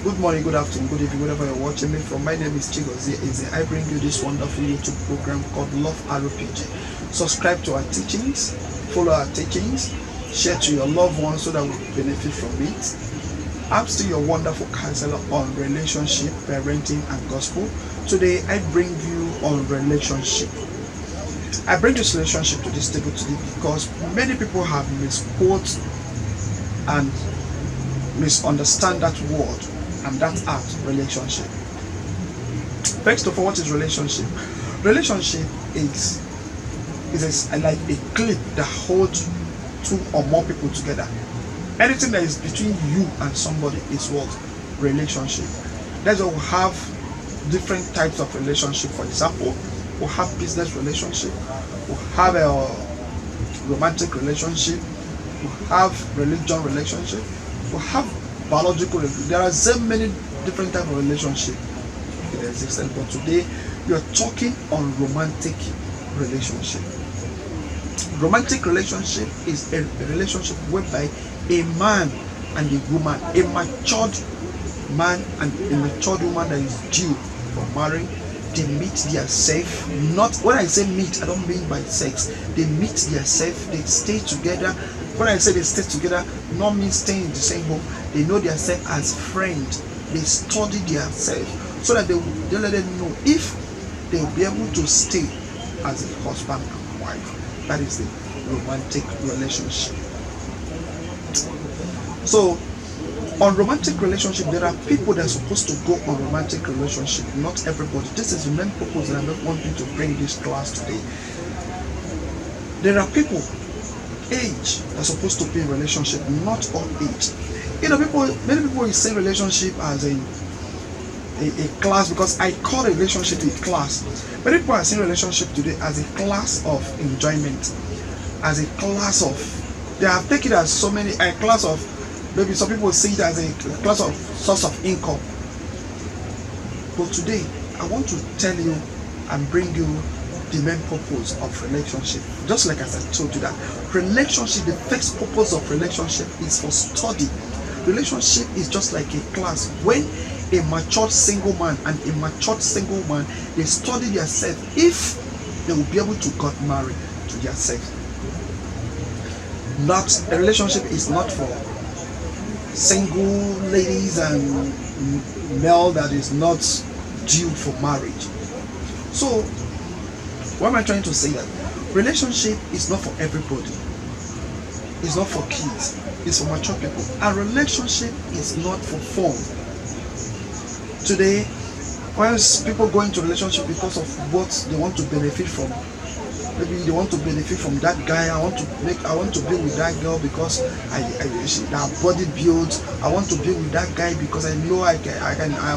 Good morning, good afternoon, good evening, wherever you're watching me from. My name is Chigozie Eze. I bring you this wonderful YouTube program called Love RPG. Subscribe to our teachings, follow our teachings, share to your loved ones so that we benefit from it. I'm still your wonderful counselor on relationship, parenting, and gospel. Today, I bring you on relationship. I bring this relationship to this table today because many people have misquoted and misunderstand that word and that act, relationship. First of all, what is relationship? Relationship is like a clip that holds two or more people together. Anything that is between you and somebody is what? Relationship. That's why we have different types of relationship. For example, we have business relationship, we have a romantic relationship, we have religion relationship, we have biological relationship. There are so many different types of relationship in existence, but today we are talking on romantic relationship. Romantic relationship is a relationship whereby a man and a woman, a matured man and a matured woman that is due for marriage, they meet themselves. Not when I say meet, I don't mean by sex. They meet themselves, they stay together. When I say they stay together, not mean staying in the same home. They know themselves as friends. They study themselves so that they let them know if they will be able to stay as a husband and wife. That is the romantic relationship. So, on romantic relationship, there are people that are supposed to go on romantic relationship. Not everybody. This is the main purpose that I'm wanting to bring this class today. There are people, age, that are supposed to be in relationship. Not all age. You know, many people will say relationship as a class, because I call a relationship a class. Many people are seeing relationship today as a class of enjoyment, as a class of, they have taken it as so many, a class of, maybe some people see it as a class of source of income. But today, I want to tell you and bring you the main purpose of relationship. Just like as I told you that relationship, the first purpose of relationship is for study. Relationship is just like a class. When a matured single man and a matured single woman, they study themselves if they will be able to get married to themselves. Not a relationship is not for single ladies and male that is not due for marriage. So what am I trying to say? That relationship is not for everybody. It's not for kids. It's for mature people. A relationship is not for fun. Today, once people go into relationship because of what they want to benefit from, maybe they want to benefit from that guy. I want to be with that girl because our body builds. I want to be with that guy because I know I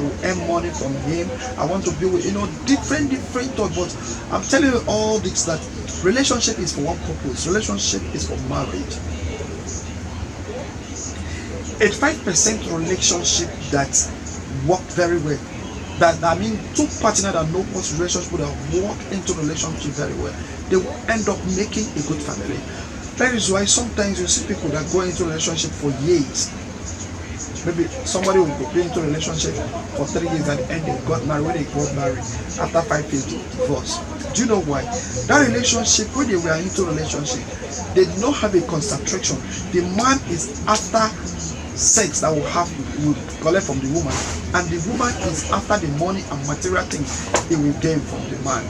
will earn money from him. I want to be with different thoughts. But I'm telling you all this, that relationship is for one purpose. Relationship is for marriage. 85% relationship that work very well. I mean, two partners that know what relationship that walk into relationship very well, they will end up making a good family. That is why sometimes you see people that go into relationship for years. Maybe somebody will be into a relationship for 3 years, at the end they got married. When they got married, after 5 years they divorce. Do you know why? That relationship, when they were into relationship, they did not have a concentration. The man is after sex that will collect from the woman, and the woman is after the money and material things he will gain from the man.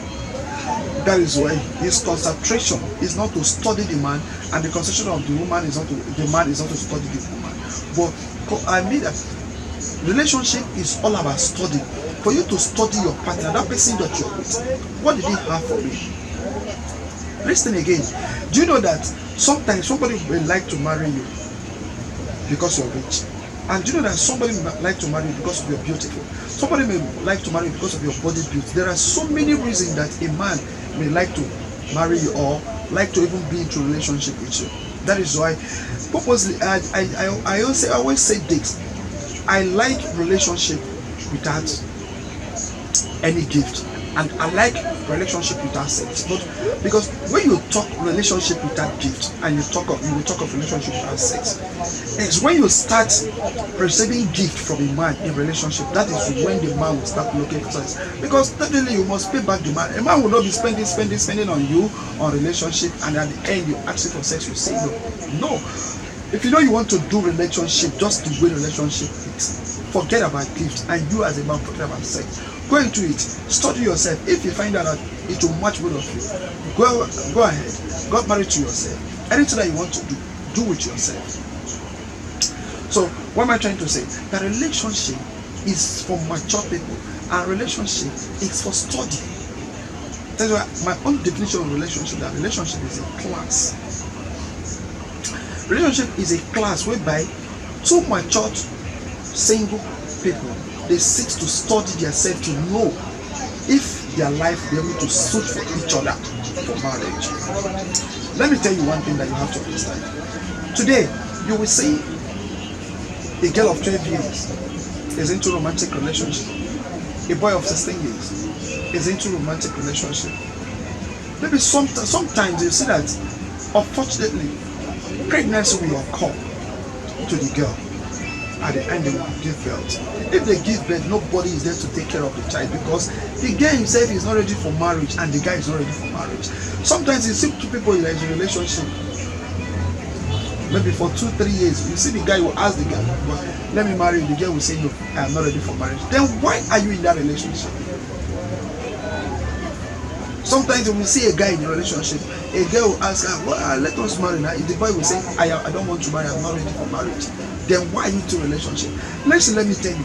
That is why his concentration is not to study the man, and the concentration of the woman is not to the man is not to study the woman. But I mean that relationship is all about study. For you to study your partner, that person that you're with, what did he have for you? Listen again. Do you know that sometimes somebody will like to marry you because you're rich? And do you know that somebody may like to marry you because you're beautiful? Somebody may like to marry you because of your body build. There are so many reasons that a man may like to marry you or like to even be into a relationship with you. That is why purposely I always say this. I like relationship without any gift. And I like relationship without sex, but because when you talk relationship without gift, and you will talk of relationship without sex, it's when you start receiving gift from a man in relationship, that is when the man will start looking for sex. Because definitely you must pay back the man. A man will not be spending on you on relationship, and at the end you ask him for sex, you say no. No. If you know you want to do relationship just the way relationship is, forget about gift, and you as a man forget about sex. Go into it, study yourself. If you find out that it will match both of you, go ahead, get married to yourself. Anything that you want to do with yourself. So what am I trying to say? That relationship is for mature people, and relationship is for study. That's why my own definition of relationship, that relationship is a class. Relationship is a class whereby two matured single people, they seek to study themselves to know if their life will be able to suit for each other for marriage. Let me tell you one thing that you have to understand. Today, you will see a girl of 12 years is into romantic relationship. A boy of 16 years is into romantic relationship. Maybe sometimes you see that, unfortunately, pregnancy will occur to the girl. At the end, they will give birth. If they give birth, nobody is there to take care of the child, because the girl himself is not ready for marriage and the guy is not ready for marriage. Sometimes you see two people in a relationship, maybe for 2-3 years, you see the guy will ask the girl, let me marry you. The girl will say, no, I am not ready for marriage. Then why are you in that relationship? Sometimes you will see a guy in a relationship, a girl will ask her, let us marry now. If the boy will say, I don't want to marry, I'm not ready for marriage, then why are you in a relationship? Let me tell you,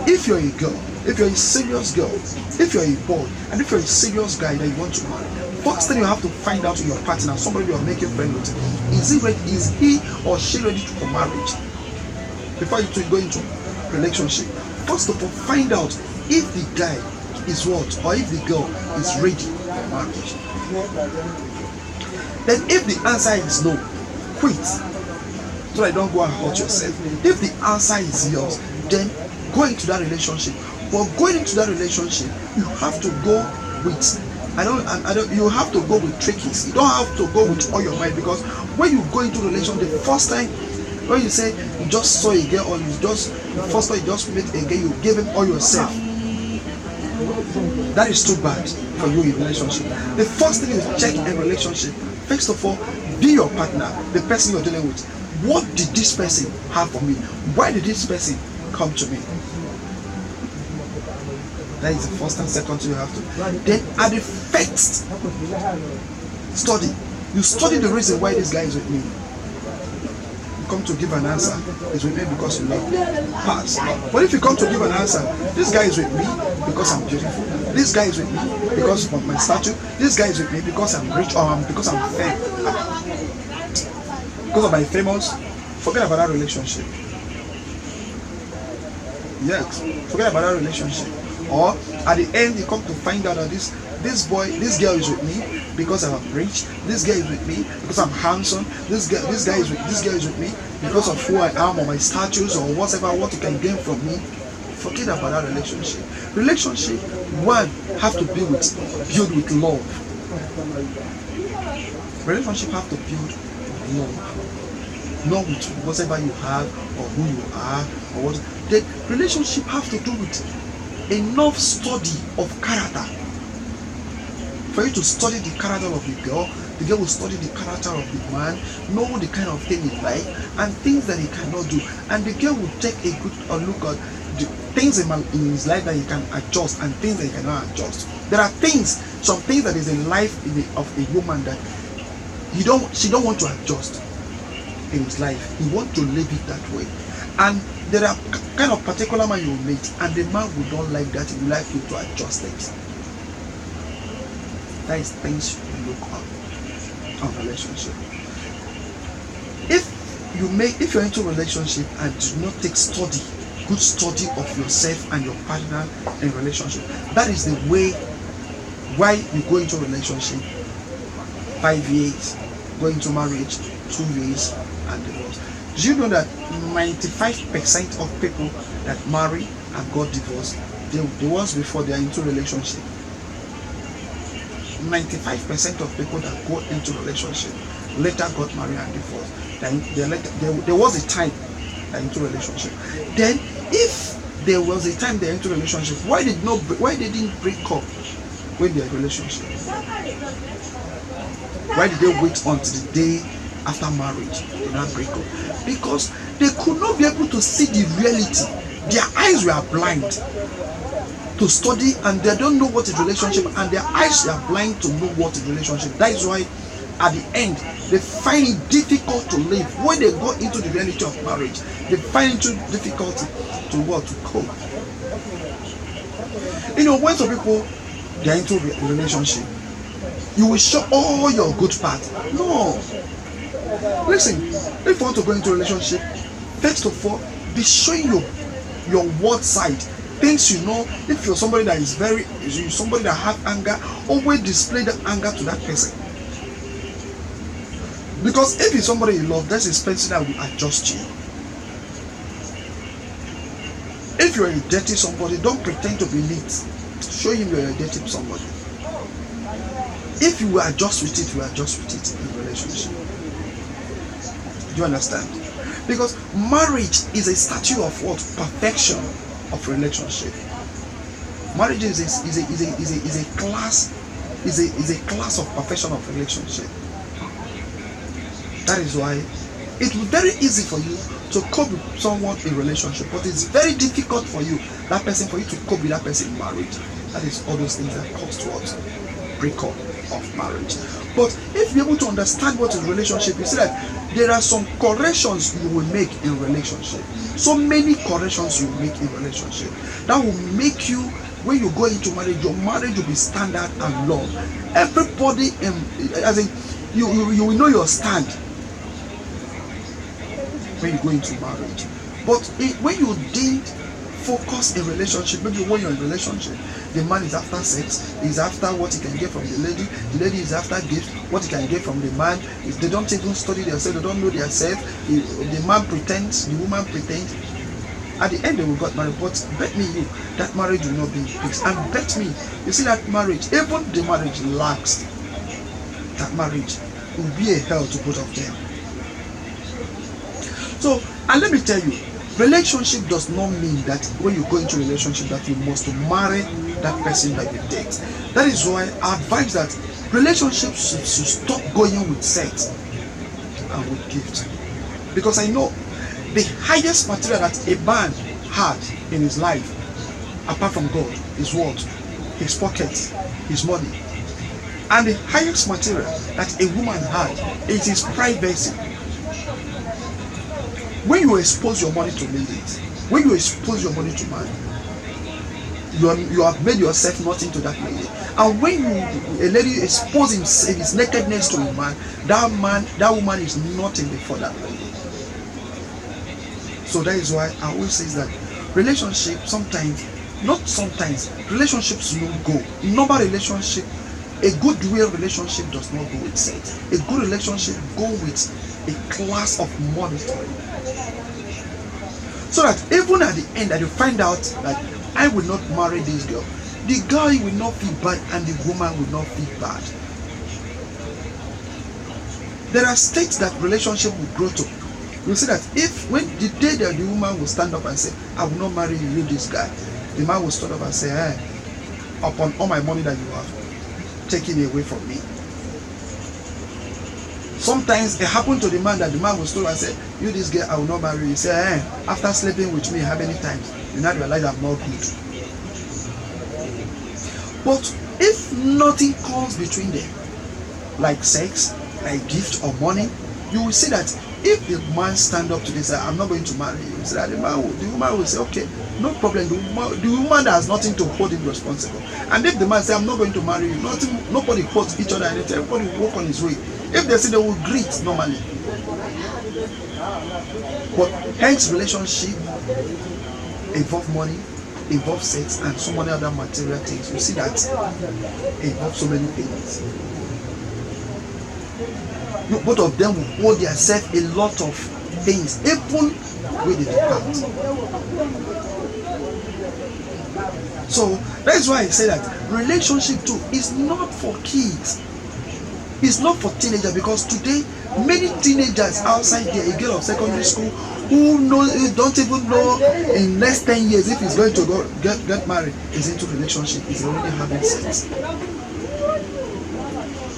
if you're a girl, if you're a serious girl, if you're a boy, and if you're a serious guy that you want to marry, first thing you have to find out in your partner, somebody you're making friends with, is he or she ready for marriage? Before you go into relationship, first of all, find out if the guy is what, or if the girl is ready for marriage. Then if the answer is no, quit, so I don't go and hurt yourself. If the answer is yours, then go into that relationship. But going into that relationship, you have to go with, you have to go with trickies. You don't have to go with all your mind, because when you go into a relationship, the first time when you say you just saw a girl, or the first time you just met a girl, you gave him all yourself. That is too bad for you in a relationship. The first thing you check in a relationship, first of all, be your partner, the person you're dealing with. What did this person have for me? Why did this person come to me? That is the first and second thing you have to. Then at the first, study. You study the reason why this guy is with me. You come to give an answer, he's with me because you love me. Pass. But if you come to give an answer, this guy is with me because I'm beautiful. This guy is with me because of my stature. This guy is with me because I'm rich, or because I'm fair. Because of my famous, forget about that relationship. Yes, forget about that relationship. Or at the end, you come to find out that this girl is with me because I'm rich. This guy is with me because I'm handsome. This girl is with me because of who I am, or my status, or whatever, what you can gain from me. Forget about that relationship. Relationship, one, have to build with love. Relationship have to build with love, not with whatever you have, or who you are, or what. The relationship have to do with enough study of character. For you to study the character of the girl will study the character of the man, know the kind of thing he like, and things that he cannot do. And the girl will take a good look at the things in his life that he can adjust, and things that he cannot adjust. There are some things that is in life of a woman that she don't want to adjust in his life. He want to live it that way. And there are kind of particular man you meet, and the man will don't like that. He will like you to adjust it. That is things you look on relationship. If you're into a relationship and do not take good study of yourself and your partner in relationship, that is the way why you go into a relationship 5 years, go into marriage 2 years, and divorce. Do you know that 95% of people that marry and got divorced, the ones before they are into a relationship, 95% of people that go into relationship later got married and divorced. Then there was a time they're into relationship. Then if there was a time they're into relationship, why they didn't break up when they're in relationship? Why did they wait until the day after marriage they did not break up? Because they could not be able to see the reality. Their eyes were blind to study, and they don't know what is relationship, and their eyes are blind to know what is relationship. That is why at the end they find it difficult to live. When they go into the reality of marriage, they find it difficult to cope. When some people they are into a relationship, you will show all your good parts. No. Listen, if you want to go into a relationship, first of all, be showing your word side. Things if you're somebody that is somebody that have anger, always display that anger to that person. Because if it's somebody you love, that's a person that will adjust you. If you're a dirty somebody, don't pretend to be neat. Show him you're a dirty somebody. If you will adjust with it, you adjust with it in relationship. Do you understand? Because marriage is a statue of what? Perfection of relationship. Marriage is a class of perfection of relationship. That is why it will be very easy for you to cope with someone in relationship, but it's very difficult for you for you to cope with that person in marriage. That is all those things that cause what? Breakup of marriage. But if you're able to understand what is relationship, you see that there are some corrections you will make in relationship. So many corrections you will make in relationship that will make you, when you go into marriage, your marriage will be standard and long. Everybody, you will know your stand when you go into marriage. But when you didn't focus in relationship, maybe when you're in relationship, the man is after sex, is after what he can get from the lady is after gifts, what he can get from the man. If they don't even study themselves, they don't know themselves, the man pretends, the woman pretends. At the end they will get married, but bet me that marriage will not be fixed. And bet me, you see that marriage, even the marriage lacks, that marriage will be a hell to both of them. So, and let me tell you, relationship does not mean that when you go into a relationship that you must marry that person that you date. That is why I advise that relationships should stop going with sex and with gifts. Because I know the highest material that a man had in his life, apart from God, is what? His pockets, his money. And the highest material that a woman had is his privacy. When you expose your money to ladies, when you expose your money to man, you have made yourself nothing to that lady. And when a lady exposes his nakedness to a man, that woman is nothing before that lady. So that is why I always say that relationships relationships don't go. Normal relationship, a goodwill relationship does not go with sex. A good relationship go with a class of monitoring. So that even at the end that you find out that I will not marry this girl, the guy will not feel bad and the woman will not feel bad. There are states that relationship will grow to. You see that when the day that the woman will stand up and say, I will not marry you, this guy, the man will stand up and say, hey, upon all my money that you have taken away from me. Sometimes it happened to the man that the man will stand up and say, you this girl, I will not marry you. He say, hey, after sleeping with me how many times, you now realize I'm not good. But if nothing comes between them, like sex, like gift or money, you will see that if the man stand up to this, I'm not going to marry you, so that the woman will say, okay, no problem. The woman that has nothing to hold him responsible. And if the man say, I'm not going to marry you, nobody holds each other anything, everybody will walk on his way. If they say, they will greet normally. But hence relationship involve money, involve sex, and so many other material things. You see that involve so many things. Both of them will hold themselves a lot of things, even when they depart. So that is why I say that relationship too is not for kids. It's not for teenagers, because today many teenagers outside there, a girl of secondary school who don't even know in next 10 years if he's going to go get married, is into relationship, is already having sex.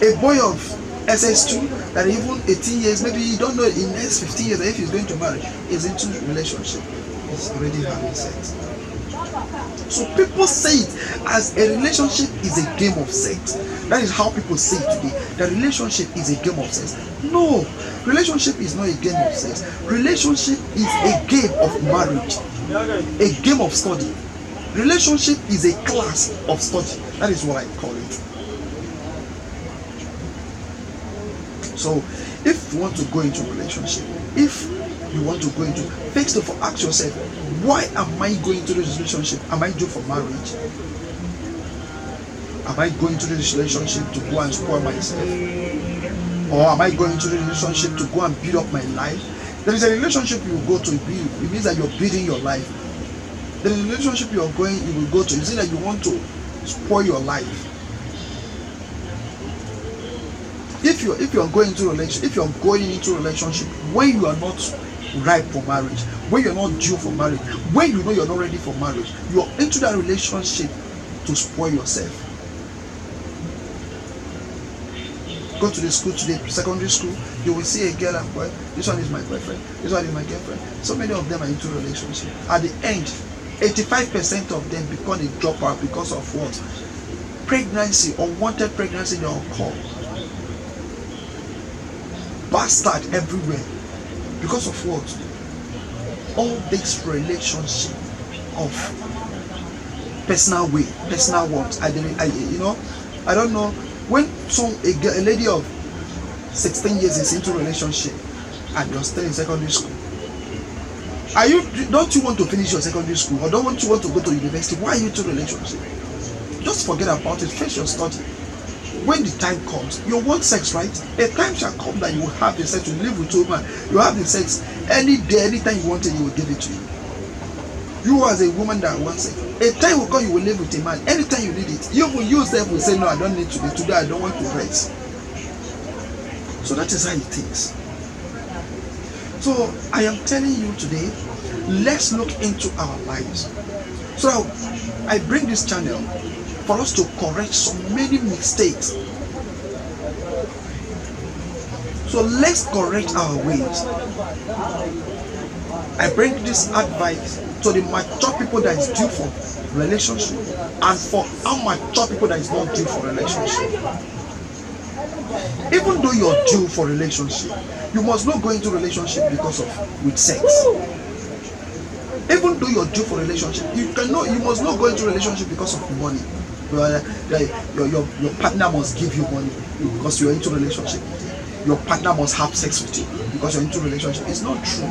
A boy of SS2 that even 18 years, maybe you don't know in next 15 years if he's going to marry, is into relationship, is already having sex. So people say it as a relationship is a game of sex. That is how people say it today. The relationship is a game of sex. No, relationship is not a game of sex. Relationship is a game of marriage, a game of study. Relationship is a class of study. That is what I call it. So if you want to go into relationship, if you want to go into, first of all, ask yourself, why am I going into this relationship? Am I due for marriage? Am I going into this relationship to go and spoil myself? Or am I going into the relationship to go and build up my life? There is a relationship you will go to build. It means that you're building your life. There is a relationship you will go to. It means that you want to spoil your life. If you're going into a relationship when you are not ripe for marriage, when you're not due for marriage, when you know you're not ready for marriage, you're into that relationship to spoil yourself. Go to the school today, secondary school, you will see a girl and boy, this one is my boyfriend, this one is my girlfriend. So many of them are into relationship. At the end, 85% of them become a dropout because of what? Pregnancy, unwanted pregnancy, they are called. Bastard everywhere. Because of what? All this relationship of personal way, personal wants. I don't know, when a lady of 16 years is into a relationship and you're still in secondary school, don't you want to finish your secondary school, or don't you want to go to university? Why are you into a relationship? Just forget about it, finish your study. When the time comes, you want sex, right? A time shall come that you will have the sex, you live with a man, you have the sex any day, anytime you want it, he will give it to you. You as a woman that wants it, a time will come you will live with a man, anytime you need it. You will yourself will say, no, I don't need today, I don't want to rest. So that is how it is. So I am telling you today, let's look into our lives. So I bring this channel for us to correct so many mistakes. So let's correct our ways. I bring this advice to the mature people that is due for relationship, and for amateur people that is not due for relationship. Even though you're due for relationship, you must not go into relationship with sex. Even though you're due for relationship, you must not go into relationship because of money. Your partner must give you money because you're into relationship with him. Your partner must have sex with you because you're into relationship. It's not true.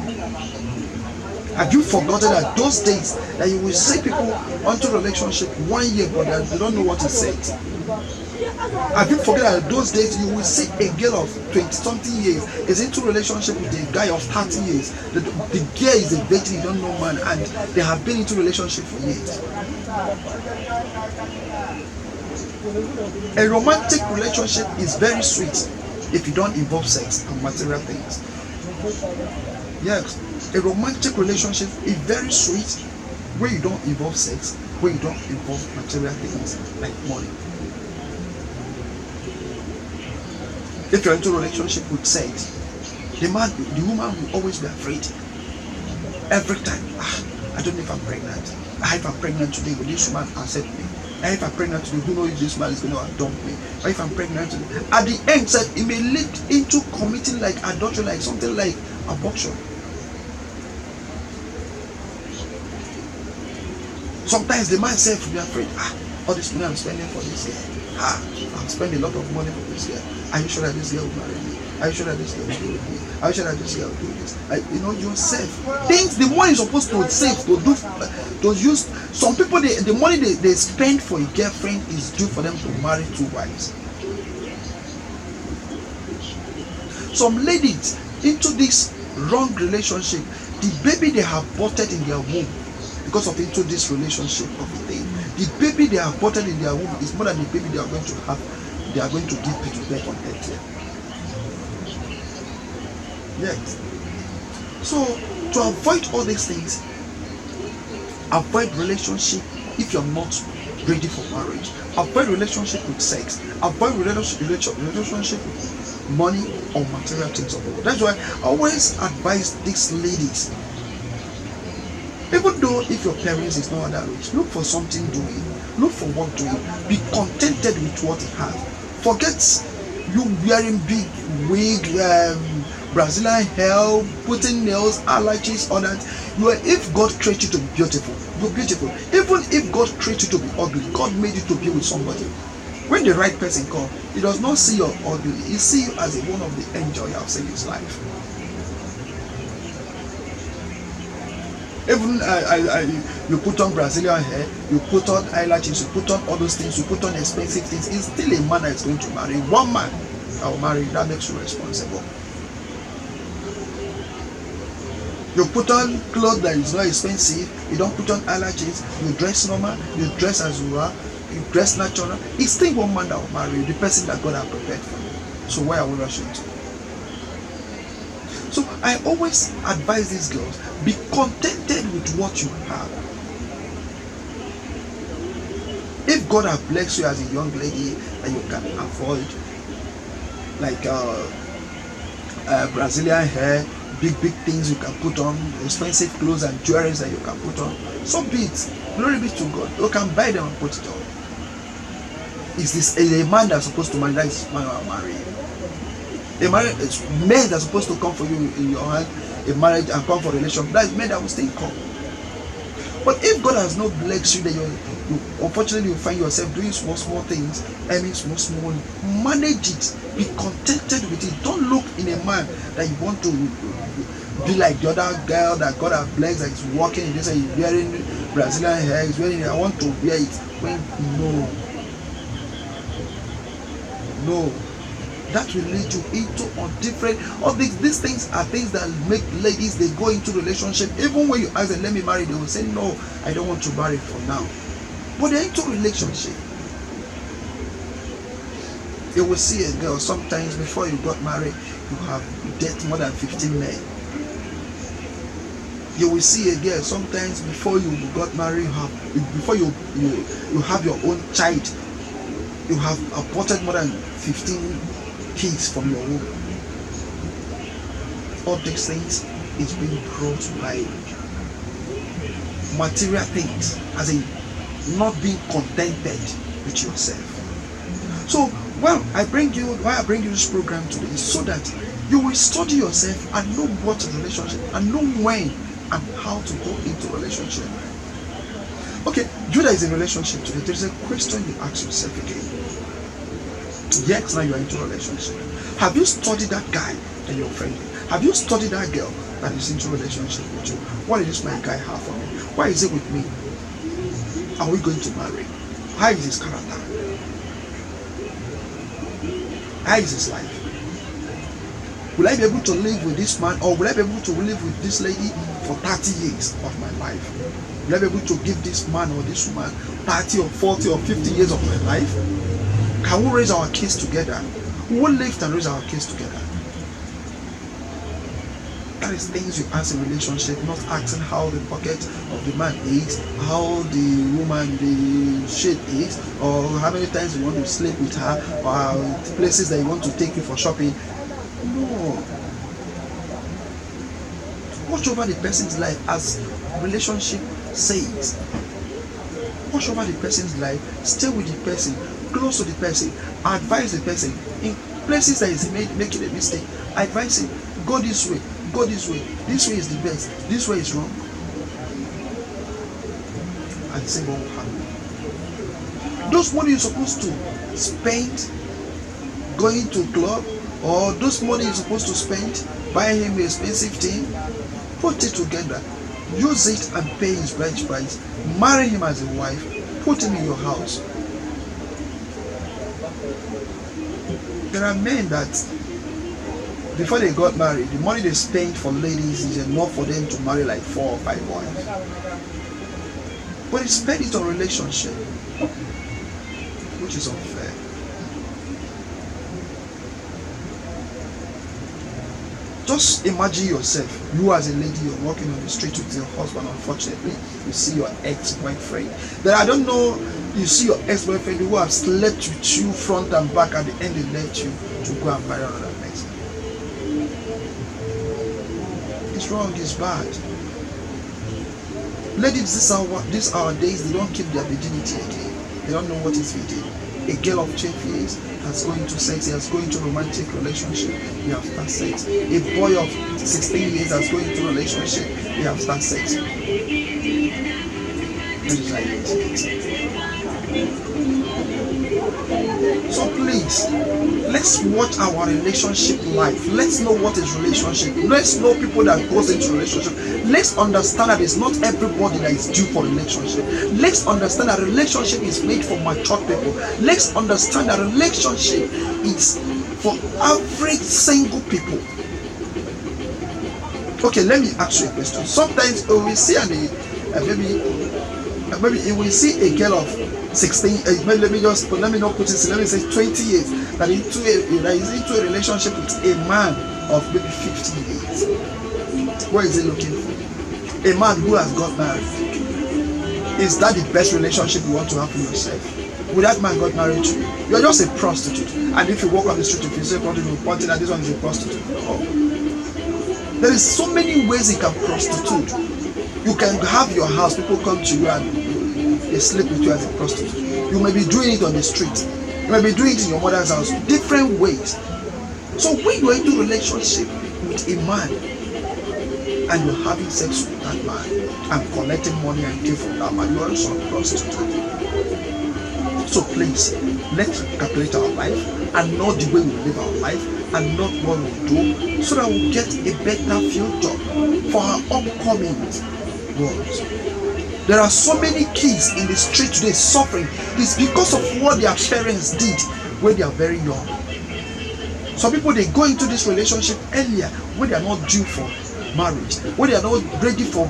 Have you forgotten that those days that you will see people onto relationship 1 year but they don't know what to say? Have you forgotten that those days you will see a girl of 20-something years is into relationship with a guy of 30 years. The girl is a virgin, you don't know man, and they have been into relationship for years. A romantic relationship is very sweet if you don't involve sex and material things. Yes, a romantic relationship is very sweet where you don't involve sex, where you don't involve material things like money. If you're into a relationship with sex, the woman will always be afraid. Every time, I don't know if I'm pregnant. If I'm pregnant today, will this woman accept me? If I'm pregnant today, who knows if this man is going to dump me? Or if I'm pregnant today, at the end, it may lead into committing like adultery, like something like abortion. Sometimes the man self will be afraid. All this money I'm spending for this girl. I'm spending a lot of money for this girl. Are you sure that this girl will marry me? Are you sure that this girl will do with me? Are you sure that this girl will do this? Yourself. Things the money is supposed to save, to use. Some people, the money they spend for a girlfriend is due for them to marry 2 wives. Some ladies into this wrong relationship, the baby they have aborted in their womb because of into this relationship of the thing. The baby they are aborted in their womb is more than the baby they are going to have. They are going to give to birth on earth. Yes. So to avoid all these things, avoid relationship if you're not ready for marriage. Avoid relationship with sex. Avoid relationship with money or material things of the world. That's why I always advise these ladies, even though if your parents is not that rich, look for something doing, look for work doing, be contented with what you have. Forget you wearing big wig, Brazilian hair, putting nails, eyelashes, all that. If God created you to be beautiful, you're beautiful. Even if God created you to be ugly, God made you to be with somebody. When the right person comes, he does not see you ugly, he sees you as one of the angels you have seen in his life. Even you put on Brazilian hair, you put on eyelashes, you put on all those things, you put on expensive things, it's still a man that is going to marry. One man that will marry, that makes you responsible. You put on clothes that is not expensive, you don't put on eyelashes, you dress normal, you dress as you are, you dress natural. It's still one man that will marry you, the person that God has prepared for you. So why are we rushing to? So I always advise these girls, be contented with what you have. If God has blessed you as a young lady that you can afford, like Brazilian hair, big things you can put on, expensive clothes and jewelry that you can put on, so be it. Glory be to God. You can buy them and put it on. Is this a man that's supposed to marry? That is man will marry you. A marriage, it's men that's supposed to come for you in your hand, a marriage and come for a relationship. That is men that will still come. But if God has not blessed you, that you unfortunately you find yourself doing small things, earning small, manage it. Be contented with it. Don't look in a man that you want to be like the other girl that God has blessed, that is walking in this, and he's wearing Brazilian hair, he's wearing it, I want to wear it. When no. That will lead you into on different, all these things are things that make ladies, they go into relationship. Even when you ask them, let me marry, they will say, no, I don't want to marry for now. But they're into relationship. You will see a girl, sometimes before you got married, you have dated more than 15 men. You will see a girl, sometimes before you got married, before you have your own child, you have aborted more than 15 kids from your womb. All these things is being brought by material things, as in not being contented with yourself. So why I bring you this program today is so that you will study yourself and know what relationship, and know when and how to go into relationship. Okay, Judah is in relationship today. There's a question you ask yourself again. Yes, now you are into a relationship. Have you studied that guy that you're friendly? Have you studied that girl that is into a relationship with you? What is my guy have for me? Why is he with me? Are we going to marry? How is his character? How is his life? Will I be able to live with this man, or will I be able to live with this lady for 30 years of my life? Will I be able to give this man or this woman 30 or 40 or 50 years of my life? Can we raise our kids together? We will live and raise our kids together. That is things you ask in relationship, not asking how the pocket of the man is, how the woman, the shape is, or how many times you want to sleep with her, or places that you want to take you for shopping. No. Watch over the person's life, as relationship says. Watch over the person's life, stay with the person, close to the person, advise the person. In places that is making a mistake, advise him, go this way, this way is the best, this way is wrong. And say what will happen. Those money you're supposed to spend going to club, or those money you're supposed to spend buying him an expensive thing, put it together, use it and pay his bride price, marry him as a wife, put him in your house. There are men that before they got married, the money they spent for ladies is enough for them to marry like 4 or 5 wives. but he spent it on relationship, which is unfair. Just imagine yourself, you as a lady, you're walking on the street with your husband. Unfortunately, you see your ex-boyfriend. Then I don't know, you see your ex-boyfriend who have slept with you front and back. At the end, they left you to go and marry another person. It's wrong, it's bad. Ladies, these are days, they don't keep their virginity again. They don't know what is virginity. A girl of 12 years has going to sex, he has going to romantic relationship, he has start sex. A boy of 16 years has going to relationship, he has start sex. So please, let's watch our relationship life. Let's know what is relationship. Let's know people that goes into relationship. Let's understand that it's not everybody that is due for relationship. Let's understand that relationship is made for mature people. Let's understand that relationship is for average single people. Okay, let me ask you a question. Sometimes we see maybe if we see a girl of 16, let me not put it, let me say 20 years that is into a relationship with a man of maybe 50 years. What is he looking for? A man who has got married. Is that the best relationship you want to have for yourself? Will that man got married to you? You are just a prostitute. And if you walk on the street, if you say prostitute, pointing at this one is a prostitute. No. There is so many ways you can prostitute. You can have your house, people come to you and they sleep with you as a prostitute. You may be doing it on the street. You may be doing it in your mother's house. Different ways. So when you are into relationship with a man and you're having sex with that man and collecting money and give from that man, you are also a prostitute. So please, let's calculate our life and know the way we live our life and not what we do, so that we'll get a better future for our upcoming world. There are so many kids in the street today suffering. It's because of what their parents did when they are very young. Some people, they go into this relationship earlier when they are not due for marriage, when they are not ready for